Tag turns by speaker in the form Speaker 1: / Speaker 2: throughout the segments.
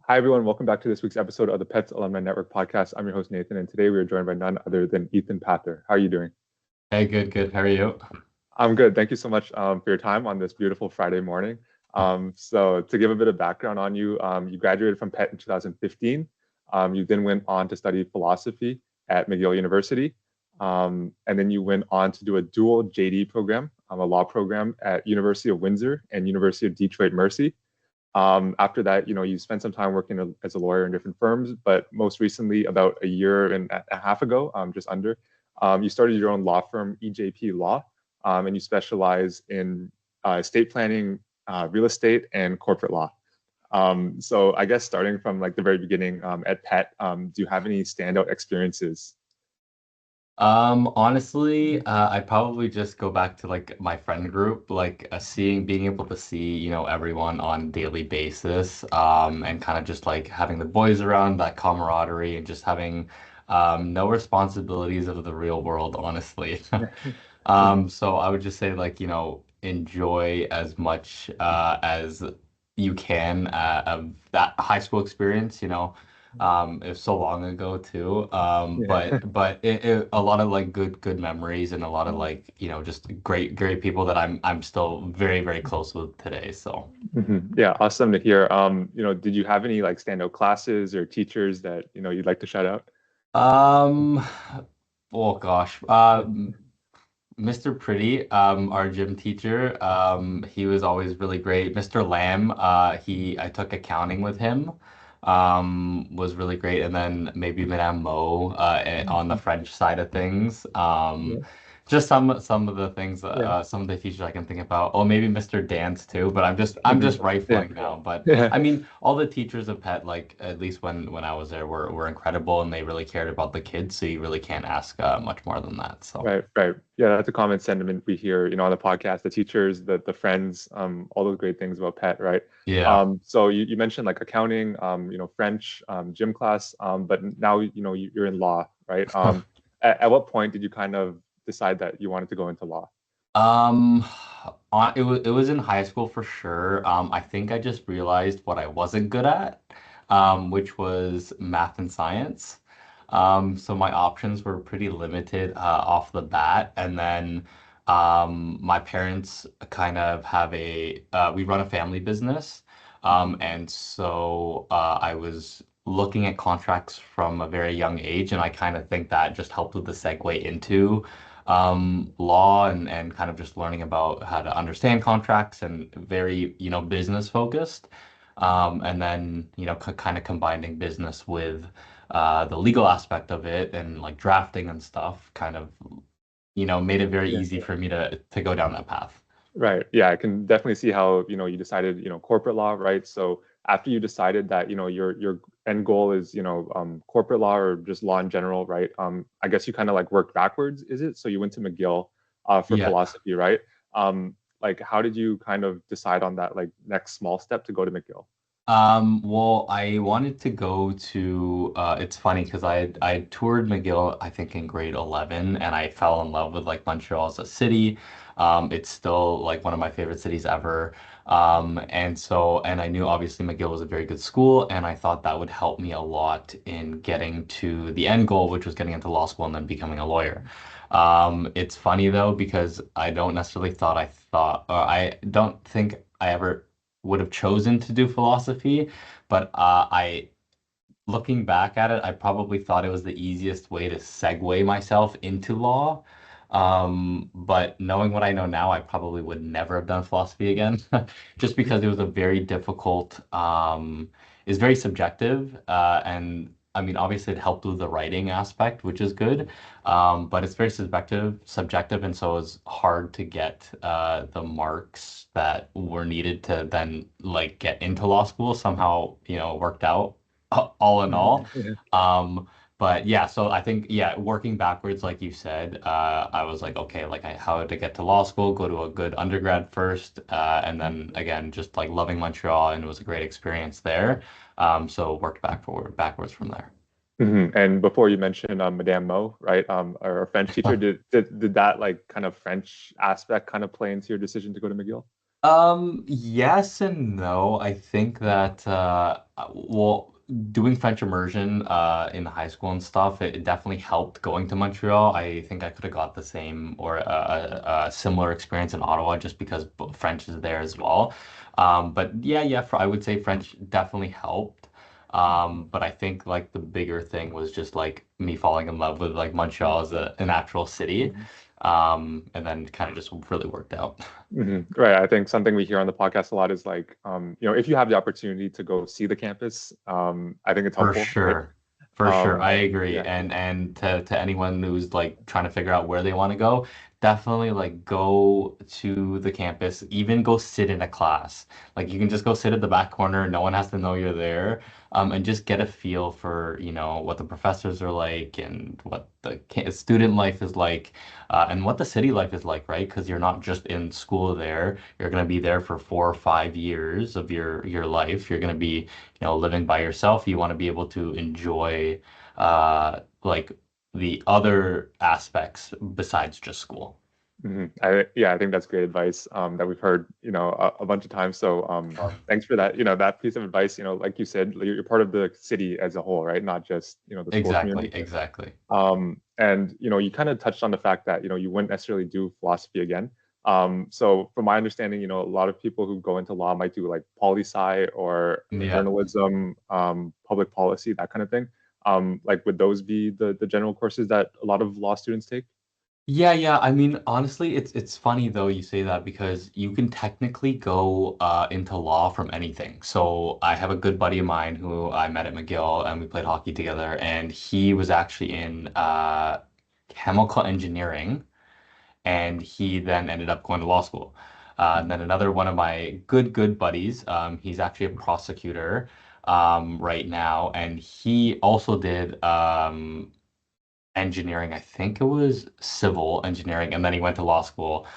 Speaker 1: Hi, everyone. Welcome back to this week's episode of the PETHS Alumni Network podcast. I'm your host, Nathan, and today we are joined by none other than Ethan Pather. How are you doing?
Speaker 2: Hey, good, good. How are you?
Speaker 1: I'm good. Thank you so much for your time on this beautiful Friday morning. So to give a bit of background on you, you graduated from PET in 2015. You then went on to study philosophy at McGill University. And then you went on to do a dual JD program, a law program at University of Windsor and University of Detroit Mercy. After that, you spent some time working as a lawyer in different firms, but most recently, about a year and a half ago, just under, you started your own law firm, E.J.P Law, and you specialize in estate planning, real estate, and corporate law. So I guess starting from like the very beginning at PET, do you have any standout experiences?
Speaker 2: Honestly, I'd probably just go back to like my friend group, like being able to see, everyone on a daily basis, and kind of just like having the boys around, that camaraderie, and just having, no responsibilities of the real world, honestly. So I would just say like, enjoy as much, as you can, of that high school experience, it was so long ago too.
Speaker 1: Yeah.
Speaker 2: A lot of like good memories and a lot of like just great people that I'm still very close with today. So
Speaker 1: Yeah, awesome to hear. Did you have any like standout classes or teachers that you'd like to shout out?
Speaker 2: um, oh gosh, Mr. Pretty, our gym teacher, he was always really great. Mr. Lamb, I took accounting with him, was really great. And then maybe Madame Mo, on the French side of things.
Speaker 1: Yeah.
Speaker 2: Just some of the things,
Speaker 1: Yeah.
Speaker 2: some of the teachers I can think about. Oh, maybe Mr. Dance too, but I'm just
Speaker 1: Yeah.
Speaker 2: rifling now. But
Speaker 1: Yeah.
Speaker 2: I mean, all the teachers of PET, like at least when I was there, were incredible and they really cared about the kids. So you really can't ask much more than that. So.
Speaker 1: Right, right. Yeah, that's a common sentiment we hear, on the podcast, the teachers, the friends, all those great things about pet, right?
Speaker 2: Yeah.
Speaker 1: So you mentioned like accounting, French, gym class, but now, you're in law, right? At what point did you kind of decide that you wanted to go into law?
Speaker 2: Um, it was in high school for sure. I think I just realized what I wasn't good at, which was math and science. So my options were pretty limited off the bat, and then my parents kind of we run a family business, and so I was looking at contracts from a very young age, and I kind of think that just helped with the segue into law and kind of just learning about how to understand contracts and very, business focused. And then, kind of combining business with the legal aspect of it and like drafting and stuff kind of, made it very
Speaker 1: Yeah.
Speaker 2: easy for me to go down that path.
Speaker 1: Right. Yeah, I can definitely see how, you decided, corporate law, right? So after you decided that, your end goal is, corporate law or just law in general, right? I guess you kind of like worked backwards, is it? So you went to McGill for
Speaker 2: Yeah.
Speaker 1: philosophy, right? Like how did you kind of decide on that like next small step to go to McGill?
Speaker 2: Well, I wanted to go to, it's funny because I toured McGill, I think in grade 11, and I fell in love with like Montreal as a city. It's still like one of my favorite cities ever. And I knew obviously McGill was a very good school, and I thought that would help me a lot in getting to the end goal, which was getting into law school and then becoming a lawyer. It's funny though, because or I don't think I ever would have chosen to do philosophy, but looking back at it, I probably thought it was the easiest way to segue myself into law. But knowing what I know now, I probably would never have done philosophy again, just because it was a very difficult, it's very subjective, and I mean, obviously it helped with the writing aspect, which is good. But it's very subjective, and so it's hard to get the marks that were needed to then like get into law school. Somehow, it worked out all in all.
Speaker 1: Yeah.
Speaker 2: Um, but yeah, so I think yeah, working backwards, like you said, I was like, okay, like how to get to law school, go to a good undergrad first, and then again, just like loving Montreal, and it was a great experience there. So worked backwards from there.
Speaker 1: And before you mentioned Madame Mo, right? Our French teacher, did that like kind of French aspect kind of play into your decision to go to McGill?
Speaker 2: Yes and no. I think that well, doing French immersion in high school and stuff, it definitely helped going to Montreal. I think I could have got the same or a similar experience in Ottawa just because French is there as well. But yeah, I would say French definitely helped. But I think like the bigger thing was just like me falling in love with like Montreal as an actual city.
Speaker 1: Mhm.
Speaker 2: And then kind of just really worked out.
Speaker 1: Right. I think something we hear on the podcast a lot is like, if you have the opportunity to go see the campus, I think it's
Speaker 2: For
Speaker 1: helpful, right?
Speaker 2: sure. For sure. I agree.
Speaker 1: Yeah.
Speaker 2: And to anyone who's like trying to figure out where they want to go, definitely like go to the campus, even go sit in a class. Like you can just go sit at the back corner, no one has to know you're there. And just get a feel for, what the professors are like and what the student life is like, and what the city life is like, right? Because you're not just in school there. You're going to be there for 4 or 5 years of your life. You're going to be living by yourself, you want to be able to enjoy like the other aspects besides just school.
Speaker 1: Yeah, I think that's great advice that we've heard, a bunch of times. So thanks for that, that piece of advice. Like you said, you're part of the city as a whole, right? Not just, the school
Speaker 2: Exactly,
Speaker 1: community.
Speaker 2: exactly.
Speaker 1: And you kind of touched on the fact that you wouldn't necessarily do philosophy again. So from my understanding, a lot of people who go into law might do like poli sci or
Speaker 2: Yeah.
Speaker 1: journalism, public policy, that kind of thing. Like would those be the general courses that a lot of law students take?
Speaker 2: Yeah. I mean, honestly, it's funny though you say that because you can technically go into law from anything. So I have a good buddy of mine who I met at McGill and we played hockey together, and he was actually in chemical engineering. And he then ended up going to law school. And then another one of my good buddies, he's actually a prosecutor right now, and he also did engineering. I think it was civil engineering, and then he went to law school.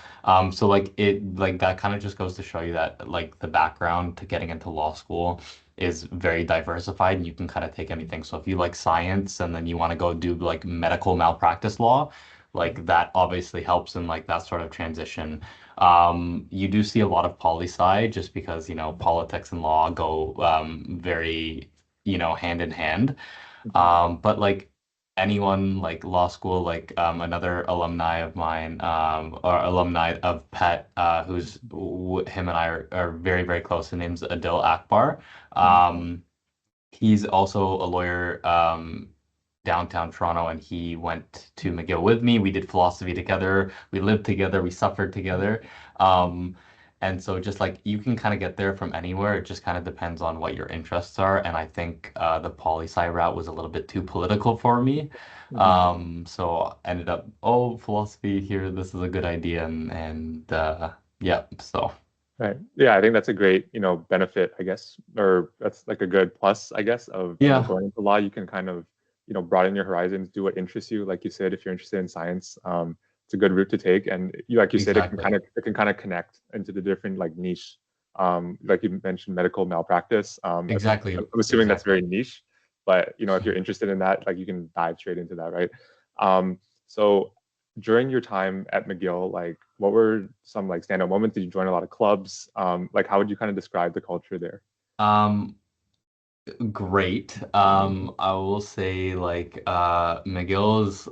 Speaker 2: So like that kind of just goes to show you that like the background to getting into law school is very diversified, and you can kind of take anything. So if you like science and then you want to go do like medical malpractice law, like that obviously helps in like that sort of transition. You do see a lot of poli sci just because, politics and law go very, hand in hand.
Speaker 1: Mhm.
Speaker 2: But like anyone like law school, like another alumni of mine, or alumni of PET, who's him and I are very, very close. His name's Adil Akbar.
Speaker 1: Mhm.
Speaker 2: He's also a lawyer downtown Toronto, and he went to McGill with me. We did philosophy together. We lived together. We suffered together. Um, and so just like you can kind of get there from anywhere. It just kind of depends on what your interests are. And I think the poli sci route was a little bit too political for me.
Speaker 1: Mhm.
Speaker 2: So I ended up, oh, philosophy here. This is a good idea. And yeah, so
Speaker 1: Right. Yeah, I think that's a great, benefit, I guess, or that's like a good plus, I guess, of,
Speaker 2: yeah,
Speaker 1: going into law. You can kind of, broaden your horizons, do what interests you. Like you said, if you're interested in science, it's a good route to take. And like you said,
Speaker 2: exactly.
Speaker 1: it can kind of connect into the different like niche. Like you mentioned, medical malpractice.
Speaker 2: Exactly.
Speaker 1: I'm assuming that's very
Speaker 2: Exactly.
Speaker 1: niche, but if you're interested in that, like you can dive straight into that, right? So during your time at McGill, like what were some like standout moments? Did you join a lot of clubs? Like how would you kind of describe the culture there?
Speaker 2: Um, Great. I will say like McGill is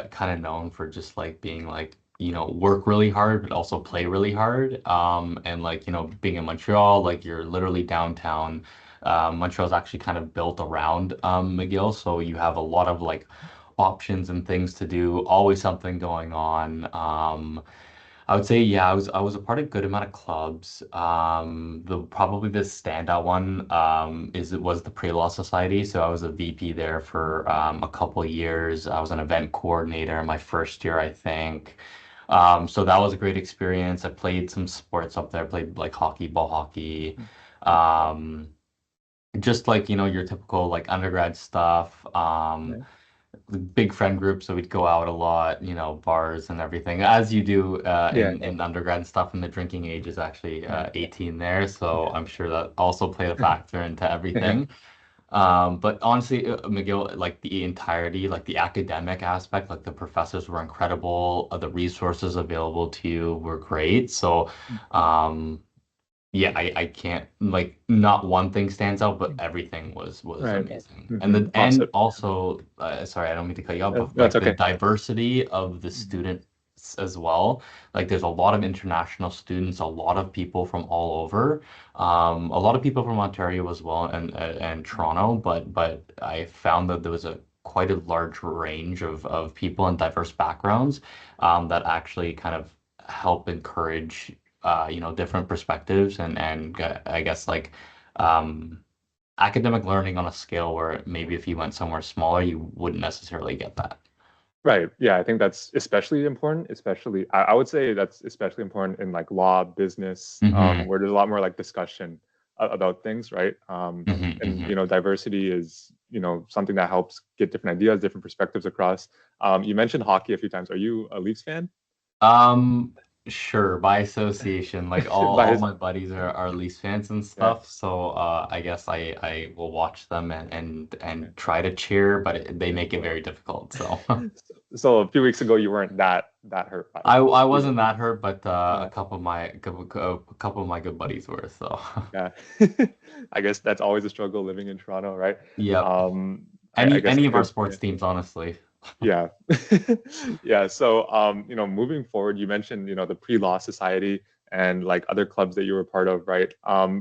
Speaker 2: kind of known for just like being like, work really hard but also play really hard. And like, being in Montreal, like you're literally downtown. Montreal's actually kind of built around McGill, so you have a lot of like options and things to do, always something going on. I would say, yeah, I was a part of a good amount of clubs. The probably the standout one was the Pre-Law Society. So I was a VP there for a couple years. I was an event coordinator my first year, I think. So that was a great experience. I played some sports up there. I played like hockey, ball hockey, um, just like your typical like undergrad stuff.
Speaker 1: Right.
Speaker 2: Big friend group, so we'd go out a lot, bars and everything, as you do
Speaker 1: Yeah.
Speaker 2: in undergrad and stuff. And the drinking age is actually
Speaker 1: Right.
Speaker 2: 18 there, so
Speaker 1: Yeah.
Speaker 2: I'm sure that also played a factor into everything. But honestly, McGill, like the entirety, like the academic aspect, like the professors were incredible, the resources available to you were great. So, yeah, I can't like not one thing stands out, but everything was
Speaker 1: Right.
Speaker 2: amazing. And
Speaker 1: Hmm.
Speaker 2: the
Speaker 1: Awesome.
Speaker 2: and also sorry, I don't mean to cut you off, but
Speaker 1: No, it's
Speaker 2: like the
Speaker 1: okay.
Speaker 2: diversity of the
Speaker 1: Mhm.
Speaker 2: students as well. Like there's a lot of international students, a lot of people from all over. A lot of people from Ontario as well and Toronto, but I found that there was a quite a large range of people and diverse backgrounds that actually kind of help encourage different perspectives and I guess like um, academic learning on a scale where maybe if you went somewhere smaller, you wouldn't necessarily get that.
Speaker 1: Right. Yeah, I think that's especially important, especially I would say that's especially important in like law, business,
Speaker 2: Hmm.
Speaker 1: where there's a lot more like discussion about things, right? And
Speaker 2: Hmm.
Speaker 1: diversity is, something that helps get different ideas, different perspectives across. You mentioned hockey a few times. Are you a Leafs fan?
Speaker 2: Um, sure, by association, like
Speaker 1: By
Speaker 2: all
Speaker 1: his,
Speaker 2: my buddies are Leafs fans and
Speaker 1: yeah.
Speaker 2: stuff, so I guess I will watch them and try to cheer, but they make it very difficult. So
Speaker 1: So a few weeks ago, you weren't that hurt by
Speaker 2: I
Speaker 1: either.
Speaker 2: wasn't that hurt, but
Speaker 1: Uh,
Speaker 2: a couple of my good buddies were. So
Speaker 1: yeah. I guess that's always a struggle living in Toronto, right?
Speaker 2: yep.
Speaker 1: I guess
Speaker 2: Any
Speaker 1: a
Speaker 2: of our
Speaker 1: good, yeah.
Speaker 2: sports teams, honestly.
Speaker 1: Yeah. Yeah. So, moving forward, you mentioned, the pre-law society and like other clubs that you were part of, right?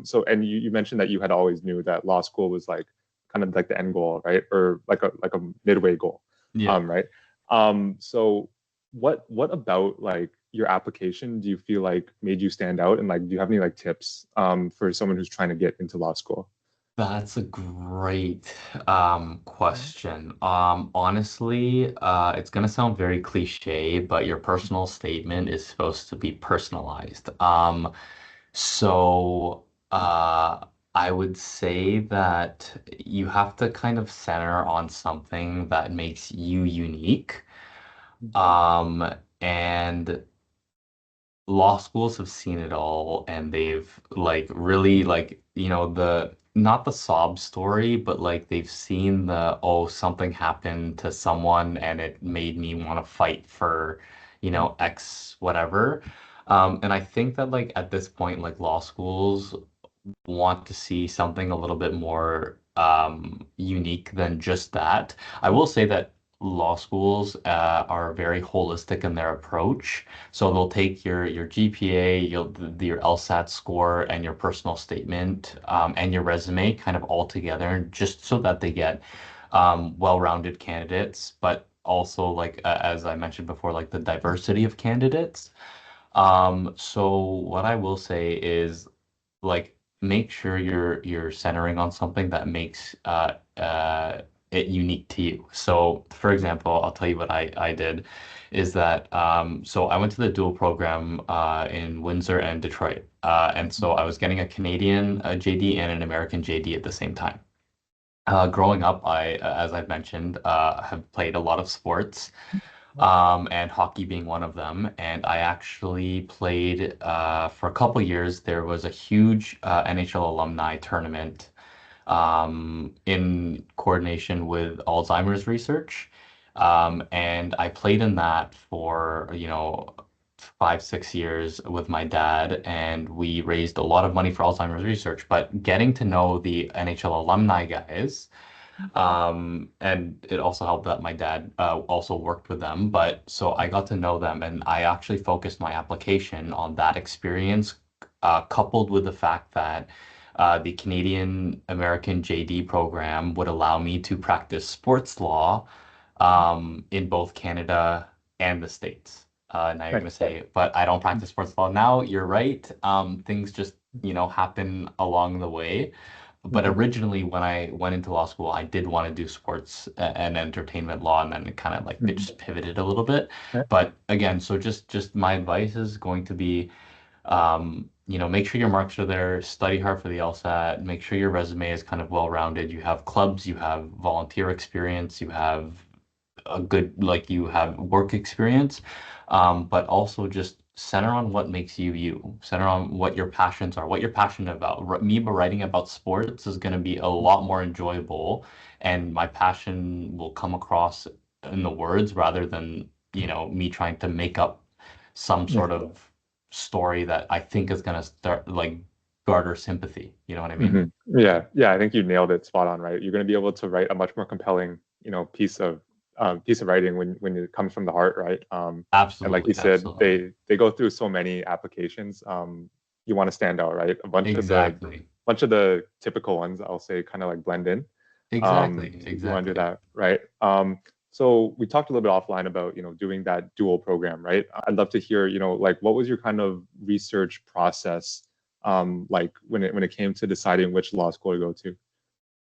Speaker 1: So, and you mentioned that you had always knew that law school was like kind of like the end goal, right? Or like a midway goal,
Speaker 2: Yeah.
Speaker 1: right? So what about like your application do you feel like made you stand out? And like, do you have any like tips for someone who's trying to get into law school?
Speaker 2: That's a great question. Honestly, it's gonna sound very cliche, but your personal statement is supposed to be personalized. So I would say that you have to kind of center on something that makes you unique. Um, and law schools have seen it all and they've like really like the not the sob story but like they've seen the oh something happened to someone and it made me want to fight for X whatever. And I think that like at this point like law schools want to see something a little bit more unique than just that. I will say that law schools are very holistic in their approach. So they'll take your GPA, your LSAT score, and your personal statement and your resume kind of all together, just so that they get well-rounded candidates, but also like as I mentioned before, like the diversity of candidates. So what I will say is like make sure you're centering on something that makes it unique to you. So for example, I'll tell you what I did is that so I went to the dual program in Windsor and Detroit. And so I was getting a Canadian JD and an American JD at the same time. Growing up, as I've mentioned, have played a lot of sports and hockey being one of them. And I actually played for a couple years. There was a huge NHL alumni tournament in coordination with Alzheimer's research. And I played in that for, 5, 6 years with my dad, and we raised a lot of money for Alzheimer's research. But getting to know the NHL alumni guys, and it also helped that my dad also worked with them. But so I got to know them, and I actually focused my application on that experience, coupled with the fact that the Canadian American JD program would allow me to practice sports law in both Canada and the States. Now you're
Speaker 1: Right.
Speaker 2: going to say, but I don't practice sports law now. You're right. Things just, happen along the way. But
Speaker 1: Mhm.
Speaker 2: originally, when I went into law school, I did want to do sports and entertainment law, and then it kind of like it
Speaker 1: Mhm.
Speaker 2: just pivoted a little bit.
Speaker 1: Right.
Speaker 2: But again, so just my advice is going to be, make sure your marks are there, study hard for the LSAT, make sure your resume is kind of well-rounded. You have clubs, you have volunteer experience, you have a good like you have work experience, but also just center on what makes you you. Center on what your passions are, what you're passionate about. Me writing about sports is going to be a lot more enjoyable, and my passion will come across in the words rather than me trying to make up some
Speaker 1: Yeah.
Speaker 2: sort of story that I think is going to start like garner sympathy. You know what I mean?
Speaker 1: hmm Yeah, yeah, I think you nailed it spot on, right? You're going to be able to write a much more compelling, piece of writing when it comes from the heart, right? And like you
Speaker 2: Absolutely,
Speaker 1: said,
Speaker 2: absolutely.
Speaker 1: they go through so many applications. You want to stand out, right?
Speaker 2: Exactly.
Speaker 1: Bunch of the typical ones, I'll say, kind of like blend in.
Speaker 2: Exactly.
Speaker 1: You want to do
Speaker 2: Exactly.
Speaker 1: that, right? So we talked a little bit offline about, doing that dual program, right? I'd love to hear, like what was your kind of research process like when it came to deciding which law school to go to?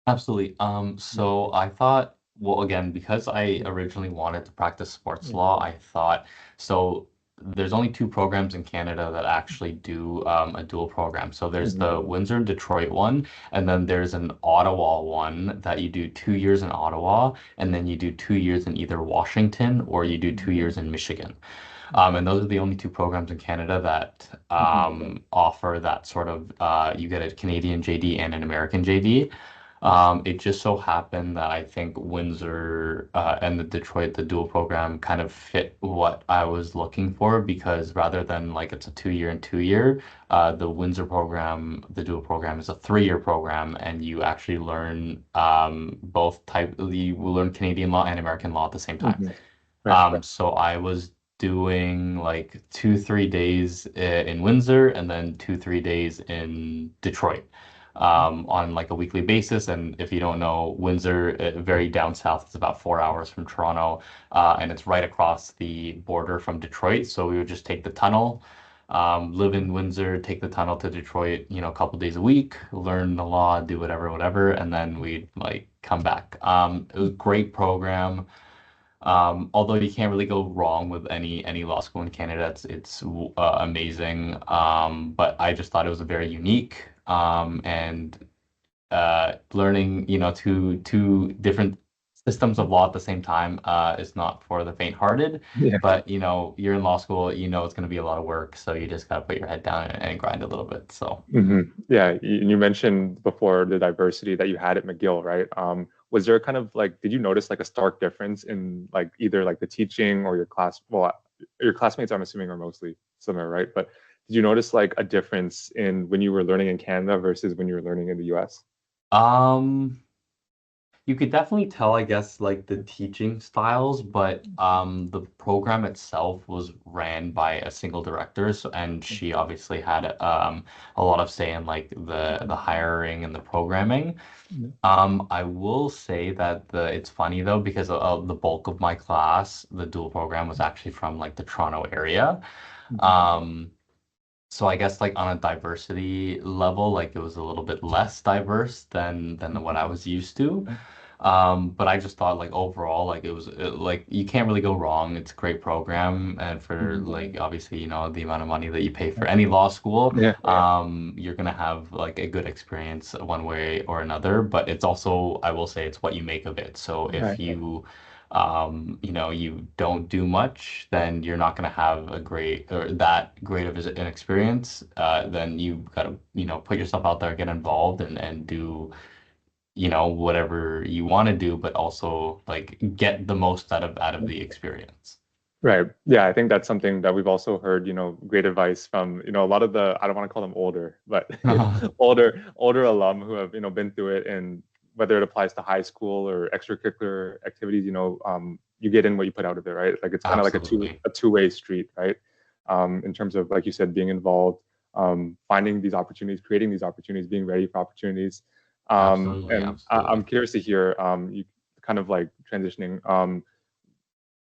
Speaker 2: Absolutely.
Speaker 1: Mm,
Speaker 2: So I thought, well, again, because I originally wanted to practice sports
Speaker 1: mm,
Speaker 2: law, I thought, so there's only two programs in Canada that actually do a dual program. So there's
Speaker 1: mhm,
Speaker 2: the Windsor and Detroit one, and then there's an Ottawa one that you do 2 years in Ottawa, and then you do 2 years in either Washington or you do two
Speaker 1: mhm,
Speaker 2: years in Michigan.
Speaker 1: mhm,
Speaker 2: And those are the only two programs in Canada that
Speaker 1: mhm,
Speaker 2: offer that sort of, you get a Canadian JD and an American JD.
Speaker 1: mhm,
Speaker 2: It just so happened that I think Windsor and the Detroit, the dual program, kind of fit what I was looking for because rather than like it's a 2 year and 2 year, the Windsor program, the dual program is a 3 year program, and you actually learn both type. You will learn Canadian law and American law at the same time.
Speaker 1: mhm. Right, right.
Speaker 2: So I was doing like 2, 3 days in Windsor and then 2, 3 days in Detroit on like a weekly basis. And if you don't know, Windsor, very down south, it's about 4 hours from Toronto, and it's right across the border from Detroit. So we would just take the tunnel, live in Windsor, take the tunnel to Detroit, a couple days a week, learn the law, do whatever, whatever, and then we'd like come back. It was a great program. Although you can't really go wrong with any law school in Canada, it's amazing. But I just thought it was a very unique and learning, two different systems of law at the same time is not for the faint-hearted.
Speaker 1: Yeah.
Speaker 2: But you're in law school, it's going to be a lot of work, so you just got to put your head down and grind a little bit. So.
Speaker 1: Yeah, you mentioned before the diversity that you had at McGill, right? Was there kind of like, did you notice like a stark difference in like either like the teaching or your class? Well, your classmates, I'm assuming, are mostly similar, right? But did you notice like a difference in when you were learning in Canada versus when you were learning in the US?
Speaker 2: Um, You could definitely tell, I guess, like the teaching styles, but the program itself was ran by a single director, so, and she obviously had a lot of say in like the hiring and the programming. I will say that it's funny though because the bulk of my class, the dual program, was actually from like the Toronto area. Um, so I guess like on a diversity level, like it was a little bit less diverse than what I was used to. But I just thought like overall, like it was like you can't really go wrong. It's a great program, and for like obviously the amount of money that you pay for any law school,
Speaker 1: Yeah.
Speaker 2: you're gonna have like a good experience one way or another. But it's also, I will say, it's what you make of it. So if
Speaker 1: Right.
Speaker 2: you don't do much, then you're not going to have a great or that great of an experience. Then you got to, put yourself out there, get involved and do, whatever you want to do, but also like get the most out of the experience.
Speaker 1: Right. Yeah, I think that's something that we've also heard, great advice from, a lot of the, I don't want to call them older, but older alum who have, been through it, and whether it applies to high school or extracurricular activities, you get in what you put out of it, right? Like it's kind of like
Speaker 2: Absolutely.
Speaker 1: a two-way street, right? In terms of, like you said, being involved, finding these opportunities, creating these opportunities, being ready for opportunities.
Speaker 2: Absolutely.
Speaker 1: And I'm
Speaker 2: Absolutely.
Speaker 1: curious to hear, you kind of like transitioning.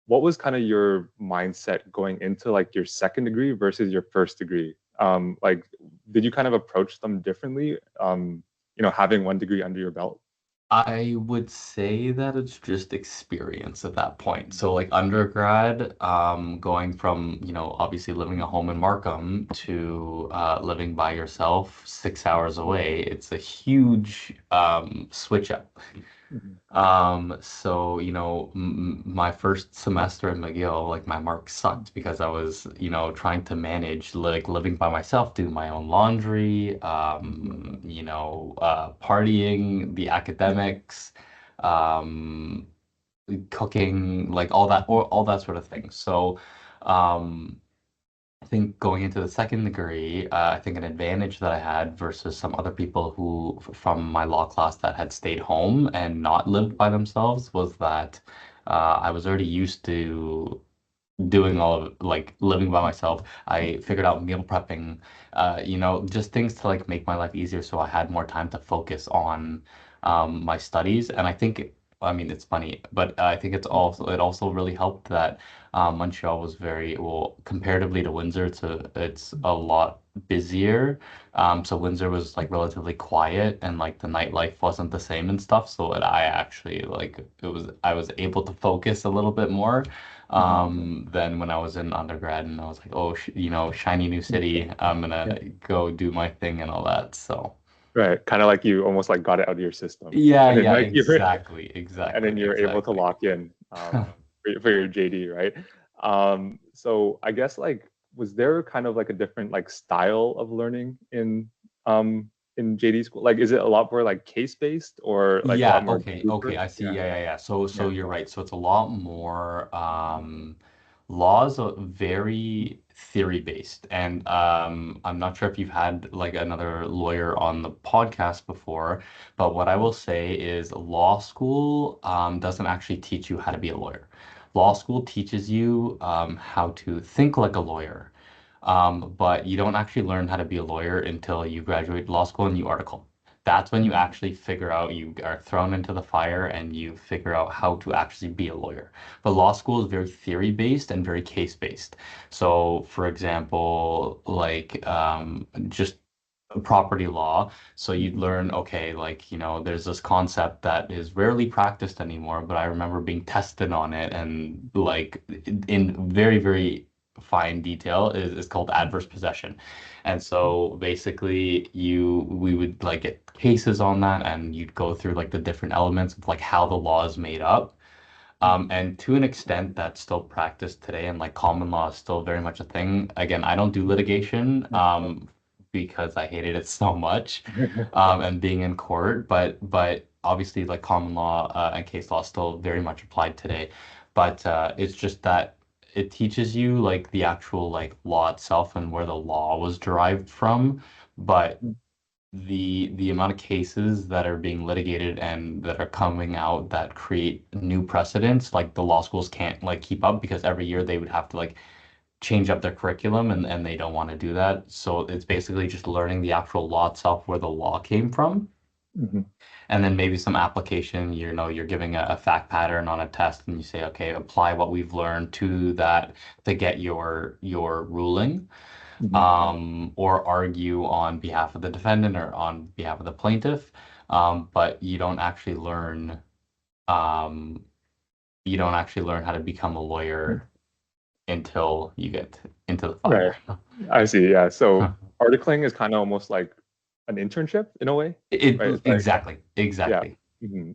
Speaker 1: What was kind of your mindset going into like your second degree versus your first degree? Like, did you kind of approach them differently? Having one degree under your belt.
Speaker 2: I would say that it's just experience at that point. So like undergrad, going from, obviously living at home in Markham to living by yourself 6 hours away, it's a huge switch up.
Speaker 1: Mhm.
Speaker 2: So, my first semester in McGill, like my marks sucked because I was, trying to manage like living by myself, do my own laundry, partying, the academics, um, cooking, like all that, or all that sort of thing. So, um, I think going into the second degree, I think an advantage that I had versus some other people who from my law class that had stayed home and not lived by themselves was that I was already used to doing all of like living by myself. I figured out meal prepping, just things to like make my life easier so I had more time to focus on my studies. And I think, I mean, it's funny, but I think it also really helped that Montreal was very, well, comparatively to Windsor, it's a lot busier. So Windsor was like relatively quiet and like the nightlife wasn't the same and stuff. So I actually like I was able to focus a little bit more
Speaker 1: Mhm.
Speaker 2: than when I was in undergrad, and I was like, oh, shiny new city, I'm
Speaker 1: Yeah.
Speaker 2: gonna go do my thing and all that. So
Speaker 1: Right. Kind of like you almost like got it out of your system.
Speaker 2: yeah,
Speaker 1: And then
Speaker 2: yeah,
Speaker 1: like
Speaker 2: exactly,
Speaker 1: and then
Speaker 2: exactly,
Speaker 1: you're able to
Speaker 2: exactly.
Speaker 1: lock in for your JD, right? So I guess like was there kind of like a different like style of learning in JD school? Like is it a lot more like case based or like a lot
Speaker 2: Yeah,
Speaker 1: more
Speaker 2: okay,
Speaker 1: group
Speaker 2: okay,
Speaker 1: work?
Speaker 2: I see.
Speaker 1: Yeah.
Speaker 2: Yeah, yeah, yeah. So
Speaker 1: Yeah.
Speaker 2: you're right. So it's a lot more laws are very theory based. And I'm not sure if you've had like another lawyer on the podcast before, but what I will say is law school doesn't actually teach you how to be a lawyer. Law school teaches you how to think like a lawyer. But you don't actually learn how to be a lawyer until you graduate law school and you article. That's when you
Speaker 1: Mhm.
Speaker 2: actually figure out you are thrown into the fire and you figure out how to actually be a lawyer. But law school is very theory based and very case based. So, for example, like just property law. So you'd
Speaker 1: Mhm.
Speaker 2: learn, okay, like, there's this concept that is rarely practiced anymore, but I remember being tested on it and like in very, very fine detail is called adverse possession. And so basically we would like get cases on that and you'd go through like the different elements of like how the law is made up.
Speaker 1: Mhm.
Speaker 2: And to an extent, that's still practiced today, and like common law is still very much a thing. Again, I don't do litigation because I hated it so much, and being in court. But obviously, like common law and case law is still very much applied today. But it's just that it teaches you like the actual like law itself and where the law was derived from. But the amount of cases that are being litigated and that are coming out that create new precedents, like the law schools can't like keep up because every year they would have to like change up their curriculum and they don't want to do that. So it's basically just learning the actual law itself, where the law came from.
Speaker 1: Mhm.
Speaker 2: And then maybe some application, you're giving a fact pattern on a test and you say, okay, apply what we've learned to that to get your ruling
Speaker 1: Mhm.
Speaker 2: or argue on behalf of the defendant or on behalf of the plaintiff. But um, you don't actually learn how to become a lawyer until you get into the
Speaker 1: Right.
Speaker 2: fire.
Speaker 1: I see. Yeah. So articling is kind of almost like an internship in a way, right? It's like
Speaker 2: Exactly,
Speaker 1: yeah.
Speaker 2: exactly,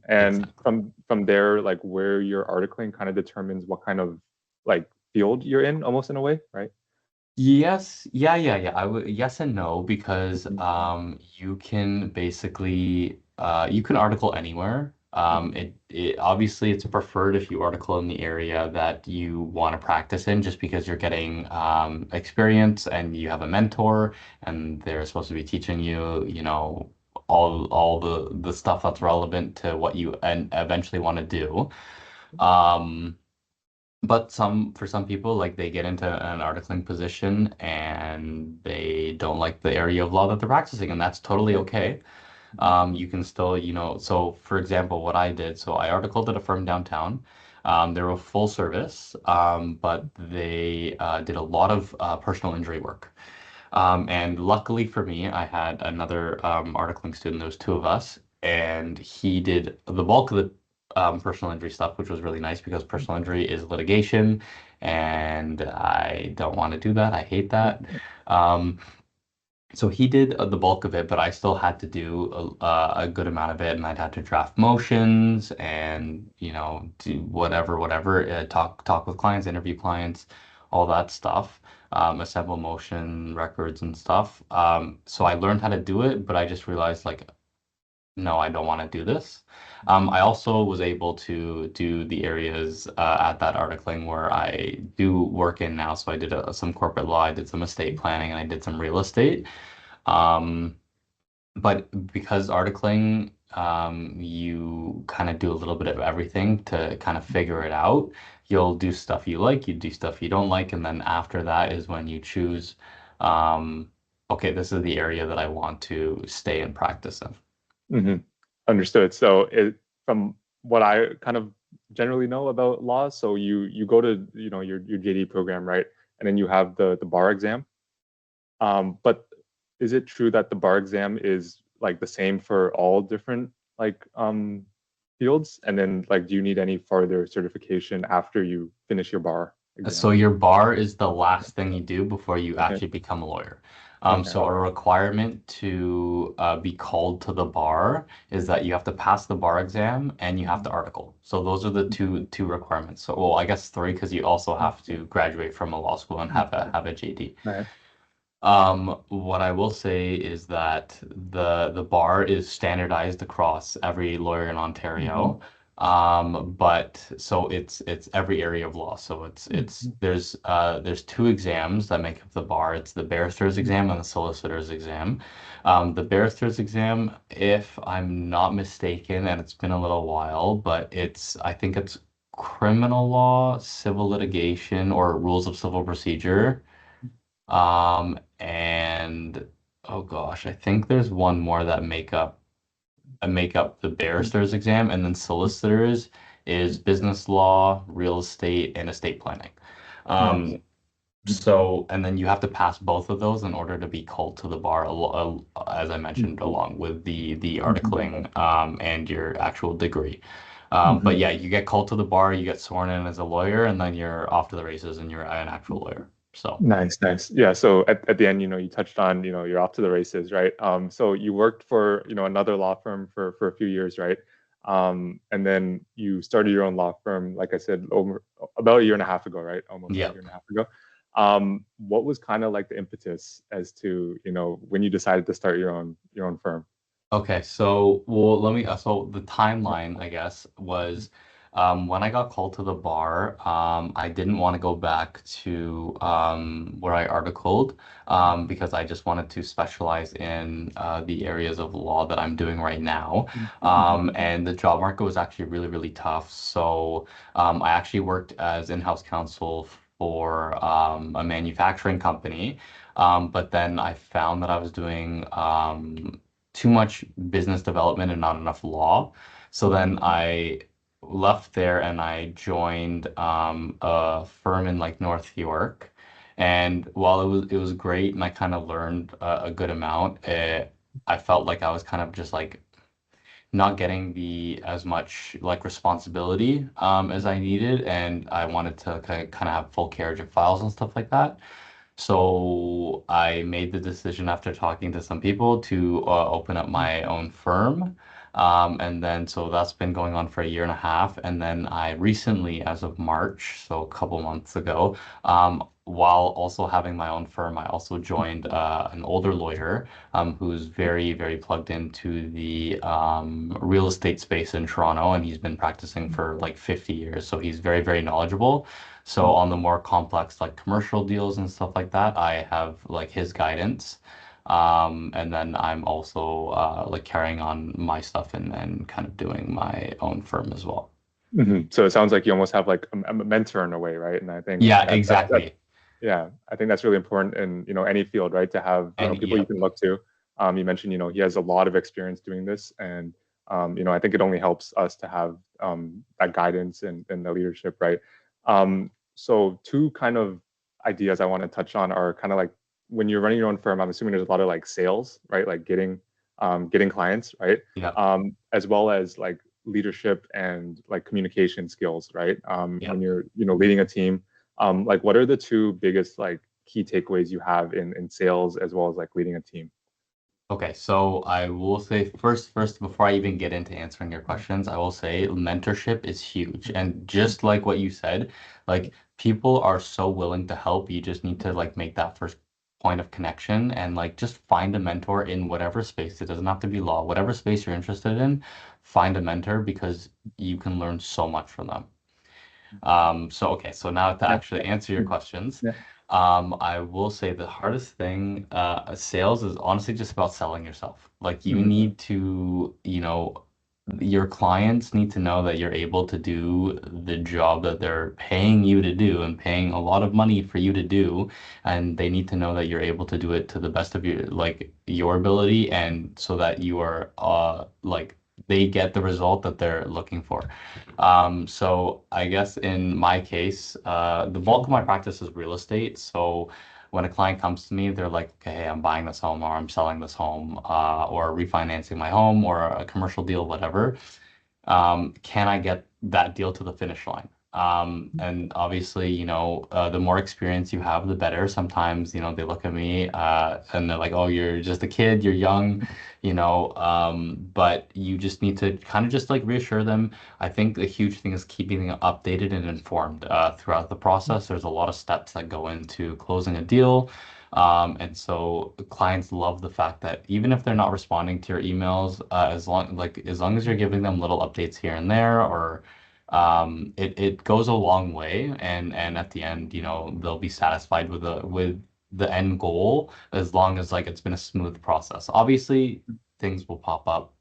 Speaker 1: And
Speaker 2: exactly.
Speaker 1: from there, like where you're articling kind of determines what kind of like field you're in, almost in a way, right?
Speaker 2: Yes, yeah, yeah, yeah. I would yes and no because
Speaker 1: Mhm.
Speaker 2: you can basically you can article anywhere.
Speaker 1: Mhm.
Speaker 2: It obviously it's preferred if you article in the area that you want to practice in, just because you're getting experience and you have a mentor and they're supposed to be teaching you, all the stuff that's relevant to what you and eventually want to do. Um, but for some people, like they get into an articling position and they don't like the area of law that they're practicing, and that's totally
Speaker 1: Right.
Speaker 2: okay.
Speaker 1: Mhm.
Speaker 2: You can still, so for example, what I did, so I articled at a firm downtown. They were full service, but they did a lot of personal injury work. And luckily for me, I had another articling student. There was two of us, and he did the bulk of the personal injury stuff, which was really nice because personal injury is litigation, and I don't want to do that. I hate that. Um, so he did the bulk of it, but I still had to do a good amount of it, and I'd have to draft motions and do whatever, talk with clients, interview clients, all that stuff, assemble motion records and stuff. So I learned how to do it, but I just realized like no, I don't want to do this. I also was able to do the areas at that articling where I do work in now. So I did some corporate law, I did some estate planning, and I did some real estate. Um, but because articling, you kind of do a little bit of everything to kind of figure it out. You'll do stuff you like, you do stuff you don't like, and then after that is when you choose, um, okay, this is the area that I want to stay and practice in.
Speaker 1: Hmm. Understood. So from what I kind of generally know about law, so you go to your JD program, right? And then you have the bar exam. But is it true that the bar exam is like the same for all different like fields? And then like do you need any further certification after you finish your bar
Speaker 2: So
Speaker 1: exam?
Speaker 2: your bar is the last thing you do before you
Speaker 1: Okay.
Speaker 2: actually become a lawyer.
Speaker 1: Okay.
Speaker 2: So a requirement to be called to the bar is that you have to pass the bar exam and you have to article. So those are the two requirements. So well, I guess three because you also have to graduate from a law school and have a JD.
Speaker 1: Right.
Speaker 2: What I will say is that the bar is standardized across every lawyer in
Speaker 1: Mm-hmm.
Speaker 2: Ontario. But so it's every area of law. So it's there's two exams that make up the bar. It's the barrister's exam and the solicitor's exam. The barrister's exam, if I'm not mistaken, and it's been a little while, but I think it's criminal law, civil litigation, or rules of civil procedure. And oh gosh, I think there's one more that make up the barrister's exam, and then solicitors is business law, real estate, and estate planning.
Speaker 1: Nice.
Speaker 2: Um, so, and then you have to pass both of those in order to be called to the bar, as I mentioned, along with the articling and your actual degree. But
Speaker 1: Mm-hmm.
Speaker 2: yeah, you get called to the bar, you get sworn in as a lawyer, and then you're off to the races and you're an actual lawyer. So.
Speaker 1: Nice, nice. Yeah, so at the end, you touched on, you're off to the races, right? So you worked for, another law firm for a few years, right? And then you started your own law firm, like I said, over about a year and a half ago, right? Almost a
Speaker 2: Yeah.
Speaker 1: year and a half ago. What was kind of like the impetus as to, when you decided to start your own firm?
Speaker 2: Okay, so well, so the timeline, I guess, was when I got called to the bar, I didn't want to go back to where I articled because I just wanted to specialize in the areas of law that I'm doing right now. And the job market was actually really, really tough. So I actually worked as in-house counsel for a manufacturing company. But then I found that I was doing too much business development and not enough law. So then I left there and I joined a firm in like North York. And while it was great and I kind of learned a good amount, I felt like I was kind of just like not getting the as much like responsibility as I needed, and I wanted to kind of have full carriage of files and stuff like that. So I made the decision after talking to some people to open up my own firm. And then so that's been going on for a year and a half. And then I recently, as of March, so a couple months ago, while also having my own firm, I also joined an older lawyer who's very, very plugged into the real estate space in Toronto, and he's been practicing for like 50 years. So he's very, very knowledgeable. So on the more complex like commercial deals and stuff like that, I have like his guidance. And then I'm also like carrying on my stuff and kind of doing my own firm as well.
Speaker 1: So it sounds like you almost have like a mentor in a way, right? And I think
Speaker 2: Yeah,
Speaker 1: that
Speaker 2: exactly.
Speaker 1: yeah, I think that's really important in any field, right? To have
Speaker 2: And
Speaker 1: people you
Speaker 2: yeah,
Speaker 1: can look to. You mentioned he has a lot of experience doing this, and I think it only helps us to have that guidance and the leadership, right? So two kind of ideas I want to touch on are kind of like when you're running your own firm. I'm assuming there's a lot of like sales, right? Like getting clients, right?
Speaker 2: yeah,
Speaker 1: As well as like leadership and like communication skills, right?
Speaker 2: yeah.
Speaker 1: When you're leading a team, like what are the two biggest like key takeaways you have in sales as well as like leading a team?
Speaker 2: Okay, so I will say first, before I even get into answering your questions, I will say mentorship is huge. And just like what you said, like people are so willing to help, you just need to like make that first point of connection and like just find a mentor in whatever space. It doesn't have to be law, whatever space you're interested in, find a mentor because you can learn so much from them. So okay, so now to
Speaker 1: Yeah.
Speaker 2: actually answer your questions,
Speaker 1: Yeah.
Speaker 2: I will say the hardest thing, sales is honestly just about selling yourself. Like you
Speaker 1: Mhm.
Speaker 2: need to, your clients need to know that you're able to do the job that they're paying you to do and paying a lot of money for you to do, and they need to know that you're able to do it to the best of your like your ability, and so that you are like they get the result that they're looking for. So I guess in my case, the bulk of my practice is real estate. So when a client comes to me, they're like, okay, hey, I'm buying this home or I'm selling this home, or refinancing my home or a commercial deal, whatever. Can I get that deal to the finish line? And obviously, the more experience you have, the better. Sometimes, they look at me, and they're like, oh, you're just a kid, you're young, but you just need to kind of just like reassure them. I think the huge thing is keeping them updated and informed, throughout the process. There's a lot of steps that go into closing a deal. And so clients love the fact that even if they're not responding to your emails, as long as you're giving them little updates here and there, or it goes a long way. And at the end, they'll be satisfied with the end goal as long as like it's been a smooth process. Obviously, things will pop up.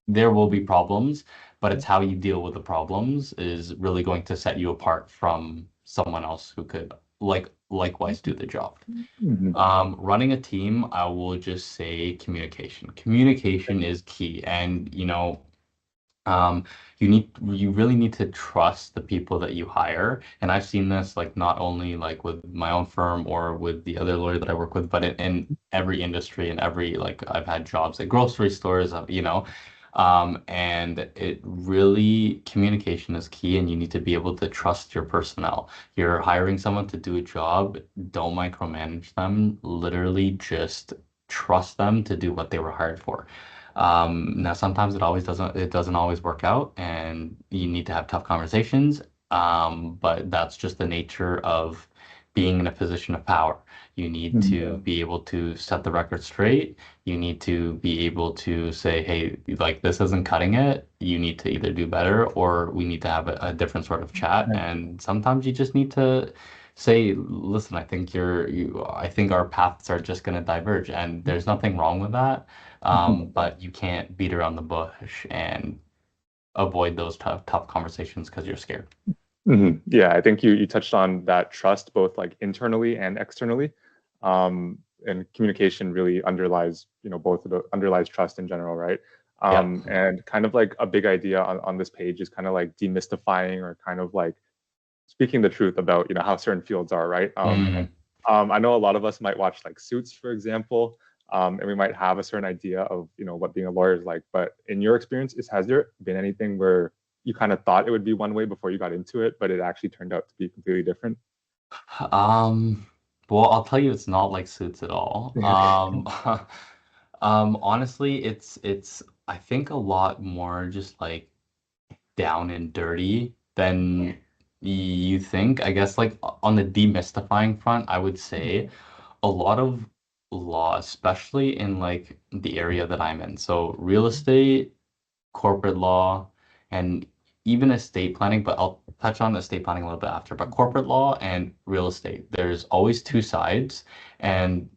Speaker 2: There will be problems, but it's how you deal with the problems is really going to set you apart from someone else who could likewise do the job.
Speaker 1: Mhm.
Speaker 2: Running a team, I will just say communication. Communication is key, and um, you really need to trust the people that you hire. And I've seen this like not only like with my own firm or with the other lawyer that I work with, but in every industry and every like I've had jobs at grocery stores, and it really communication is key, and you need to be able to trust your personnel. You're hiring someone to do a job, don't micromanage them. Literally just trust them to do what they were hired for. Now sometimes it doesn't always work out, and you need to have tough conversations. But that's just the nature of being in a position of power. You need
Speaker 1: Mhm.
Speaker 2: to be able to set the record straight. You need to be able to say, hey, like this isn't cutting it. You need to either do better or we need to have a different sort of chat.
Speaker 1: Yeah.
Speaker 2: And sometimes you just need to say, listen, I think our paths are just going to diverge, and there's nothing wrong with that. But you can't beat around the bush and avoid those tough conversations because you're scared.
Speaker 1: Yeah, I think you touched on that trust both like internally and externally. And communication really underlies, both of the underlies trust in general, right?
Speaker 2: Yep.
Speaker 1: And kind of like a big idea on this page is kind of like demystifying or kind of like speaking the truth about, how certain fields are, right?
Speaker 2: Mm.
Speaker 1: I know a lot of us might watch like Suits, for example, and we might have a certain idea of what being a lawyer is like. But in your experience, has there been anything where you kind of thought it would be one way before you got into it, but it actually turned out to be completely different?
Speaker 2: Um, well, I'll tell you, it's not like Suits at all.
Speaker 1: Okay.
Speaker 2: Honestly, it's I think a lot more just like down and dirty than you think. I guess like on the demystifying front, I would say a lot of law, especially in like the area that I'm in. So real estate, corporate law, and even estate planning, but I'll touch on estate planning a little bit after. But corporate law and real estate, there's always two sides, and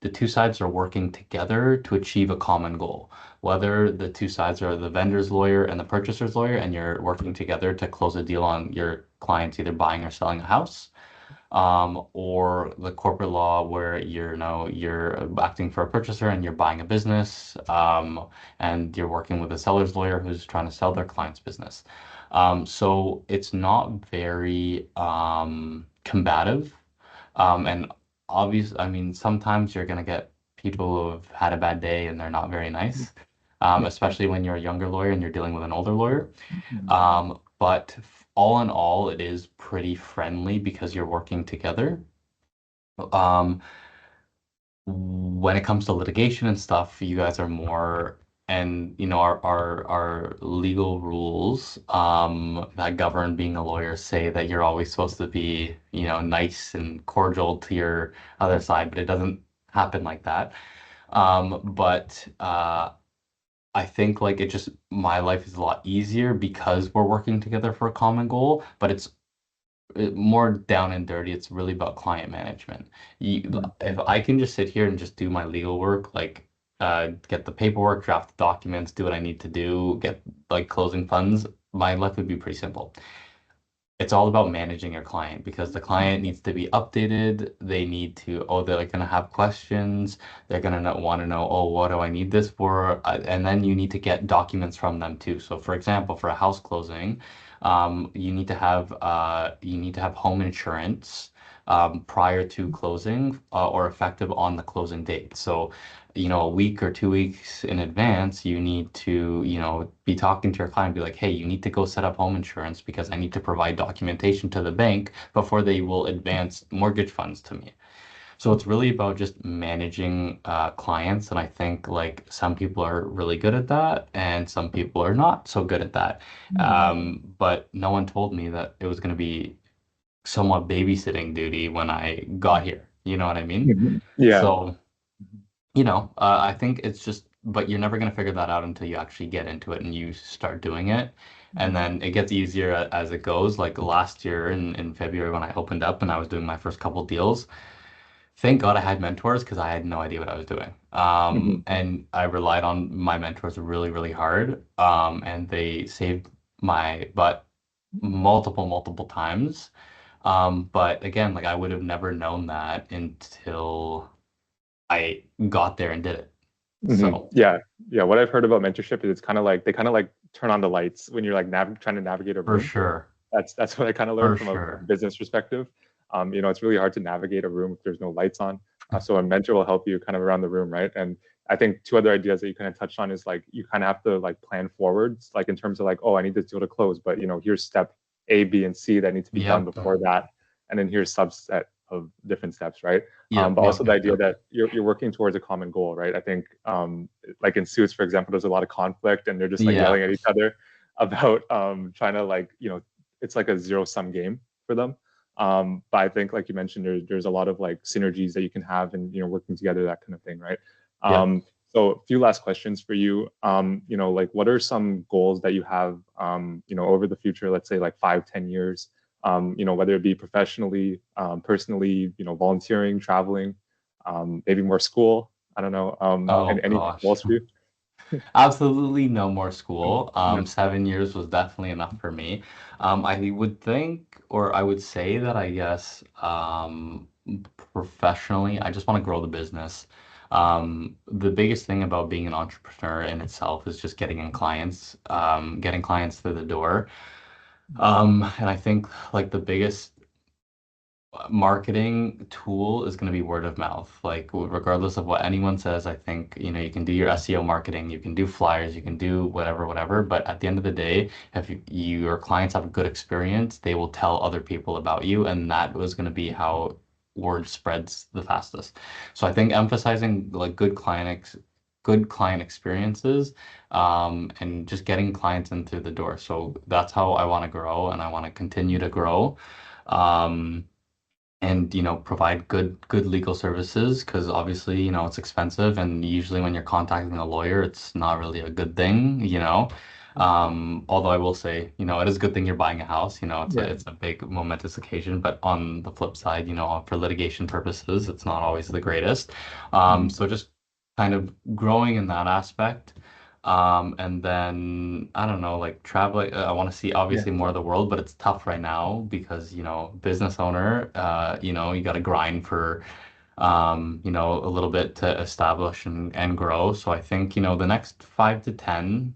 Speaker 2: the two sides are working together to achieve a common goal. Whether the two sides are the vendor's lawyer and the purchaser's lawyer, and you're working together to close a deal on your clients either buying or selling a house, or the corporate law where you're acting for a purchaser and you're buying a business, and you're working with a seller's lawyer who's trying to sell their client's business. So it's not very combative, and obvious. I mean, sometimes you're gonna get people who have had a bad day and they're not very nice,
Speaker 1: Yeah.
Speaker 2: especially when you're a younger lawyer and you're dealing with an older lawyer. But all in all, it is pretty friendly because you're working together. Um, when it comes to litigation and stuff, you guys are more, and our legal rules that govern being a lawyer say that you're always supposed to be, nice and cordial to your other side, but it doesn't happen like that. But I think like it just my life is a lot easier because we're working together for a common goal, but more down and dirty. It's really about client management.
Speaker 1: Mhm.
Speaker 2: If I can just sit here and just do my legal work, like get the paperwork, draft the documents, do what I need to do, get like closing funds, my life would be pretty simple. It's all about managing your client because the client needs to be updated. They need to, oh, they're like gonna have questions. They're gonna want to know, oh, what do I need this for? And then you need to get documents from them too. So, for example, for a house closing, you need to have home insurance prior to closing or effective on the closing date. So, a week or 2 weeks in advance, you need to, be talking to your client, be like, hey, you need to go set up home insurance because I need to provide documentation to the bank before they will advance mortgage funds to me. So it's really about just managing clients, and I think like some people are really good at that, and some people are not so good at that. But no one told me that it was going to be somewhat babysitting duty when I got here. You know what I mean?
Speaker 1: Mhm. Yeah.
Speaker 2: So I think it's just, but you're never going to figure that out until you actually get into it and you start doing it. And
Speaker 1: Mhm.
Speaker 2: then it gets easier as it goes. Like last year in February when I opened up and I was doing my first couple deals, thank God I had mentors because I had no idea what I was doing.
Speaker 1: Mhm.
Speaker 2: And I relied on my mentors really, really hard. And they saved my butt multiple, multiple times. But again, like I would have never known that until I got there and did it. So
Speaker 1: Yeah, yeah. What I've heard about mentorship is it's kind of like they kind of like turn on the lights when you're like trying to navigate a
Speaker 2: for
Speaker 1: room.
Speaker 2: sure,
Speaker 1: That's what I kind of
Speaker 2: for
Speaker 1: learned from a
Speaker 2: sure.
Speaker 1: business perspective. It's really hard to navigate a room if there's no lights on. So a mentor will help you kind of around the room, right? And I think two other ideas that you kind of touched on is like you kind of have to like plan forwards, like in terms of like, oh, I need this deal to close, but here's step A, B, and C that need to be done
Speaker 2: Yep,
Speaker 1: before that, and then here's subset of different steps, right?
Speaker 2: yep,
Speaker 1: But
Speaker 2: yep,
Speaker 1: also the
Speaker 2: yep,
Speaker 1: idea
Speaker 2: yep.
Speaker 1: that you're working towards a common goal, right? I think like in suits, for example, there's a lot of conflict, and they're just like
Speaker 2: Yeah,
Speaker 1: yelling at each other about trying to like it's like a zero sum game for them. But I think, like you mentioned, there's a lot of like synergies that you can have and working together, that kind of thing, right?
Speaker 2: yep.
Speaker 1: So a few last questions for you. Like what are some goals that you have, over the future, let's say like 5, 10 years, whether it be professionally, personally, volunteering, traveling, maybe more school. I don't know.
Speaker 2: Oh
Speaker 1: And any
Speaker 2: gosh.
Speaker 1: goals for you?
Speaker 2: Absolutely no more school.
Speaker 1: No.
Speaker 2: 7 years was definitely enough for me. I would think, or I would say that I guess professionally, I just want to grow the business. The biggest thing about being an entrepreneur in itself is just getting clients through the door. And I think like the biggest marketing tool is going to be word of mouth. Like regardless of what anyone says, I think, you can do your SEO marketing, you can do flyers, you can do whatever, whatever. But at the end of the day, if your clients have a good experience, they will tell other people about you, and that was going to be how word spreads the fastest. So I think emphasizing like good client experiences, and just getting clients in through the door. So that's how I want to grow, and I want to continue to grow. Um, and provide good legal services because obviously it's expensive, and usually when you're contacting a lawyer it's not really a good thing. Although I will say it is a good thing you're buying a house. it's a
Speaker 1: Yeah.
Speaker 2: it's a big momentous occasion, but on the flip side, for litigation purposes it's not always the greatest.
Speaker 1: Mhm.
Speaker 2: So just kind of growing in that aspect. And then I don't know, like traveling. I want to see
Speaker 1: Yeah.
Speaker 2: obviously more of the world, but it's tough right now because, business owner, you got to grind for, a little bit to establish and grow. So I think, the next 5 to 10,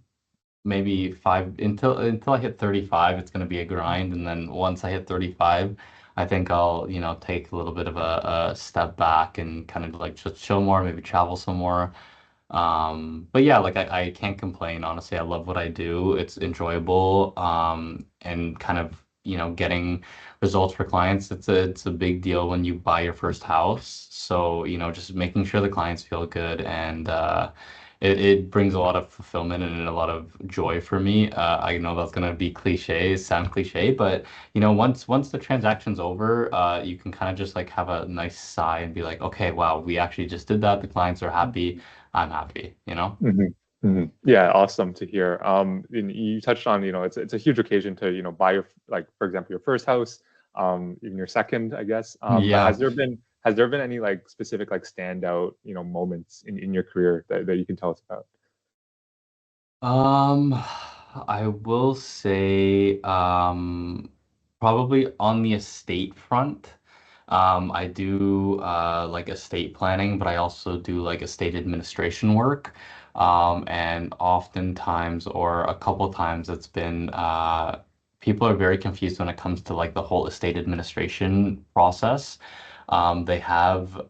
Speaker 2: maybe five until I hit 35, it's going to be a grind. And then once I hit 35, I think I'll, take a little bit of a step back and kind of like just chill more, maybe travel some more. But yeah, like I can't complain, honestly. I love what I do. It's enjoyable. And kind of, getting results for clients. It's a big deal when you buy your first house. So, just making sure the clients feel good, it brings a lot of fulfillment and a lot of joy for me. I know that's gonna be cliche, sound cliche, but once the transaction's over, you can kind of just like have a nice sigh and be like, okay, wow, we actually just did that. The clients are happy. I'm happy, you know?
Speaker 1: Hmm. Hmm. Yeah, awesome to hear. And you touched on, it's a huge occasion to, buy your, like, for example, your first house, even your second, I guess. But
Speaker 2: Yeah.
Speaker 1: has there been any like specific like standout, moments in your career that you can tell us about?
Speaker 2: Um, I will say, probably on the estate front. I do like estate planning, but I also do like estate administration work. And oftentimes, or a couple times, it's been people are very confused when it comes to like the whole estate administration process. They have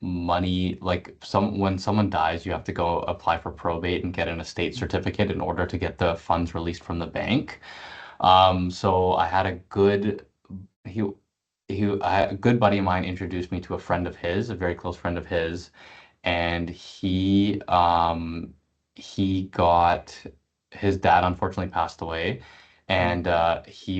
Speaker 2: money like when someone dies, you have to go apply for probate and get an estate certificate in order to get the funds released from the bank. So I had a good he a good buddy of mine introduced me to a friend of his, a very close friend of his, and he got his dad unfortunately passed away, and he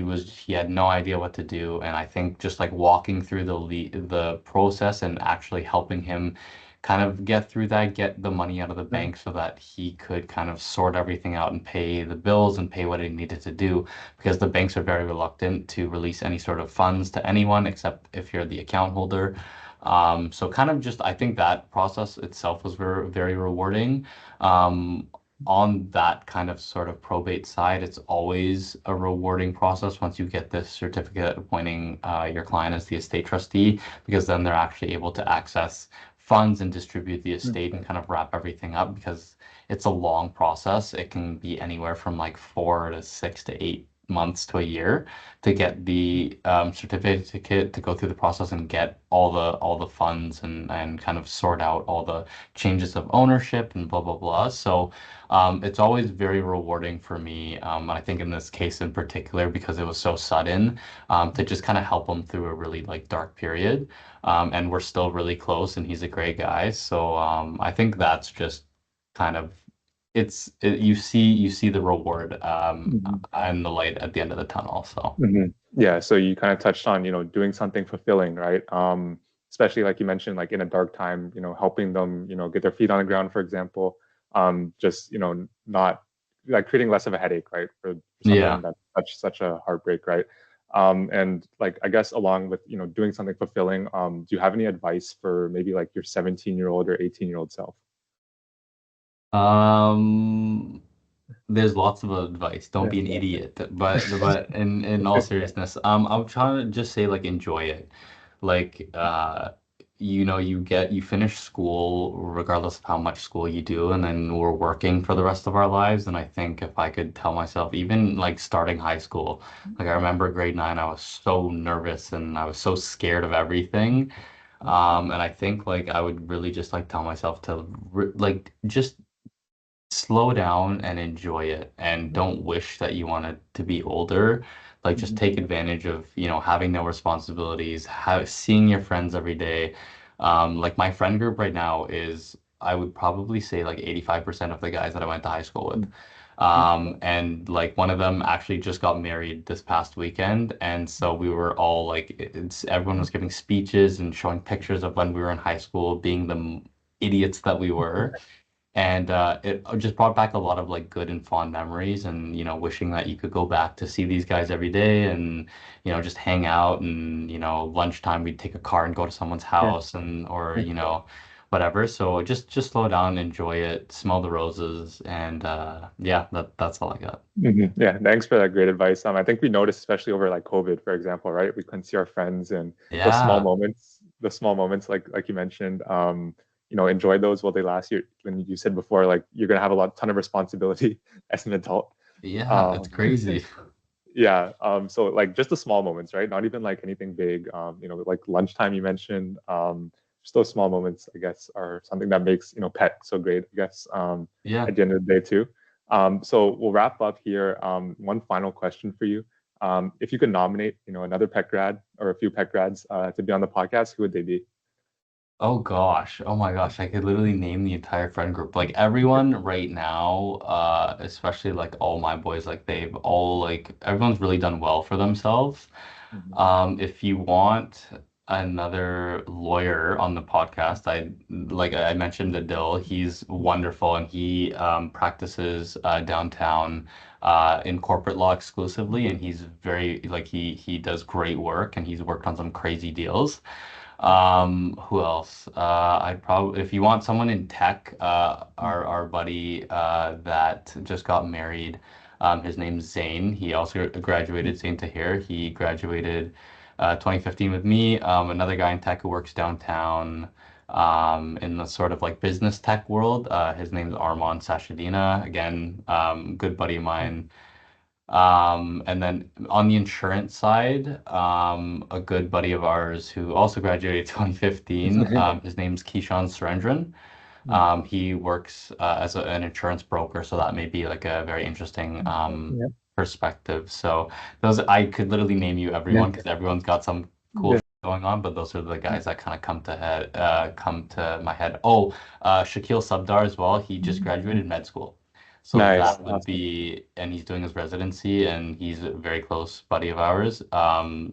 Speaker 2: had no idea what to do, and I think just like walking through the process and actually helping him kind of get through that, get the money out of the bank so that he could kind of sort everything out and pay the bills and pay what he needed to do, because the banks are very reluctant to release any sort of funds to anyone except if you're the account holder. So kind of just, I think that process itself was very, very rewarding. Um, on that kind of sort of probate side, it's always a rewarding process once you get this certificate appointing your client as the estate trustee, because then they're actually able to access funds and distribute the estate and kind of wrap everything up, because it's a long process. It can be anywhere from like 4 to 6 to 8 months to a year to get the certificate to go through the process and get all the funds and kind of sort out all the changes of ownership and blah blah blah. So it's always very rewarding for me. I think in this case in particular, because it was so sudden, to just kind of help him through a really like dark period. And we're still really close, and he's a great guy. So I think that's just kind of you see the reward
Speaker 1: Mhm.
Speaker 2: and the light at the end of the tunnel. So
Speaker 1: Hmm. Yeah, so you kind of touched on, doing something fulfilling, right? Especially like you mentioned, like in a dark time, helping them, get their feet on the ground, for example. Just, not like creating less of a headache, right? For something
Speaker 2: yeah.
Speaker 1: that's such a heartbreak, right? And like I guess along with, doing something fulfilling, do you have any advice for maybe like your 17-year-old or 18-year-old self?
Speaker 2: Um, there's lots of advice. Don't be an idiot. But in all seriousness, I'm trying to just say like enjoy it. Like you finish school regardless of how much school you do, and then we're working for the rest of our lives. And I think if I could tell myself, even like starting high school, like I remember grade 9, I was so nervous and I was so scared of everything. And I think like I would really just like tell myself to like just slow down and enjoy it, and don't wish that you wanted to be older. Like just take advantage of, having no responsibilities, seeing your friends every day. Like my friend group right now is, I would probably say like 85% of the guys that I went to high school with. And like one of them actually just got married this past weekend. And so we were all like, everyone was giving speeches and showing pictures of when we were in high school, being the idiots that we were. And it just brought back a lot of like good and fond memories, and wishing that you could go back to see these guys every day, and just hang out, and lunchtime we'd take a car and go to someone's house, and or whatever. So just slow down, enjoy it, smell the roses, and yeah, that's all I got.
Speaker 1: Yeah, thanks for that great advice. I think we noticed, especially over like COVID, for example, right? We couldn't see our friends and
Speaker 2: Yeah,
Speaker 1: the small moments, like you mentioned, enjoy those while they last. You, when you said before, like you're gonna have ton of responsibility as an adult.
Speaker 2: yeah, it's
Speaker 1: Um,
Speaker 2: crazy.
Speaker 1: yeah. So like just the small moments, right? Not even like anything big. Like lunchtime you mentioned. Just those small moments, I guess, are something that makes pet so great. I guess
Speaker 2: Yeah.
Speaker 1: at the end of the day too. So we'll wrap up here. One final question for you. If you could nominate, another pet grad or a few pet grads to be on the podcast, who would they be?
Speaker 2: Oh gosh. Oh my gosh. I could literally name the entire friend group. Like everyone right now, especially like all my boys, like they've all like everyone's really done well for themselves.
Speaker 1: Mhm.
Speaker 2: If you want another lawyer on the podcast, I mentioned Adil. He's wonderful and he practices downtown in corporate law exclusively, and he's very like he does great work and he's worked on some crazy deals. Who else? I'd probably, if you want someone in tech, our buddy that just got married, his name's Zane. He also graduated Zane Tahir. He graduated 2015 with me. Another guy in tech who works downtown in the sort of like business tech world. His name's Armand Sashadina. Again, good buddy of mine. And then on the insurance side, a good buddy of ours who also graduated 2015, his name's Keyshawn Surendran. He works as an insurance broker, so that may be like a very interesting
Speaker 1: Yeah.
Speaker 2: perspective. So those I could literally name you
Speaker 1: Yeah.
Speaker 2: everyone because everyone's got some cool
Speaker 1: Yeah.
Speaker 2: shit going on, but those are the guys that kind of come to my head. Oh, Shaquille Sabdar as well. He just graduated med school. So
Speaker 1: Nice.
Speaker 2: that would
Speaker 1: Awesome.
Speaker 2: be, and he's doing his residency, and he's a very close buddy of ours.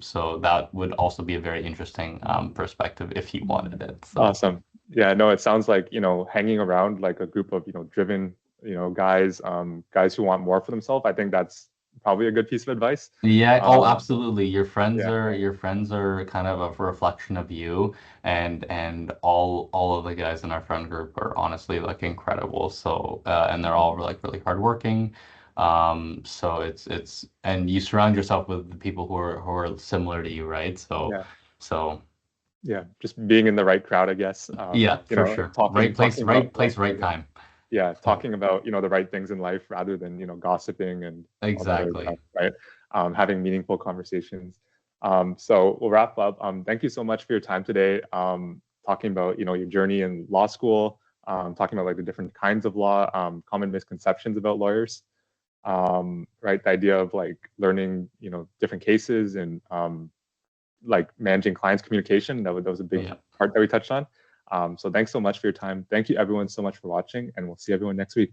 Speaker 2: So that would also be a very interesting perspective if he wanted it. So.
Speaker 1: Awesome. Yeah, no, it sounds like, hanging around like a group of, driven, guys, guys who want more for themselves. I think that's probably a good piece of advice.
Speaker 2: Yeah, oh,
Speaker 1: Um,
Speaker 2: absolutely.
Speaker 1: yeah,
Speaker 2: Your friends are kind of a reflection of you, and all of the guys in our friend group are honestly like incredible. So and they're all like really hardworking. So it's and you surround yourself with the people who are similar to you, right?
Speaker 1: yeah,
Speaker 2: So
Speaker 1: yeah. Just being in the right crowd, I guess.
Speaker 2: yeah, for sure.
Speaker 1: Talking about
Speaker 2: Right
Speaker 1: like,
Speaker 2: place, right time.
Speaker 1: yeah,
Speaker 2: So
Speaker 1: talking about, the right things in life rather than, gossiping and all that other stuff,
Speaker 2: exactly.
Speaker 1: right? Having meaningful conversations. So we'll wrap up. Thank you so much for your time today. Talking about, your journey in law school, talking about like the different kinds of law, common misconceptions about lawyers, right? The idea of like learning, different cases and like managing clients communication. That was a big
Speaker 2: Yeah.
Speaker 1: part that we touched on. So thanks so much for your time. Thank you everyone so much for watching, and we'll see everyone next week.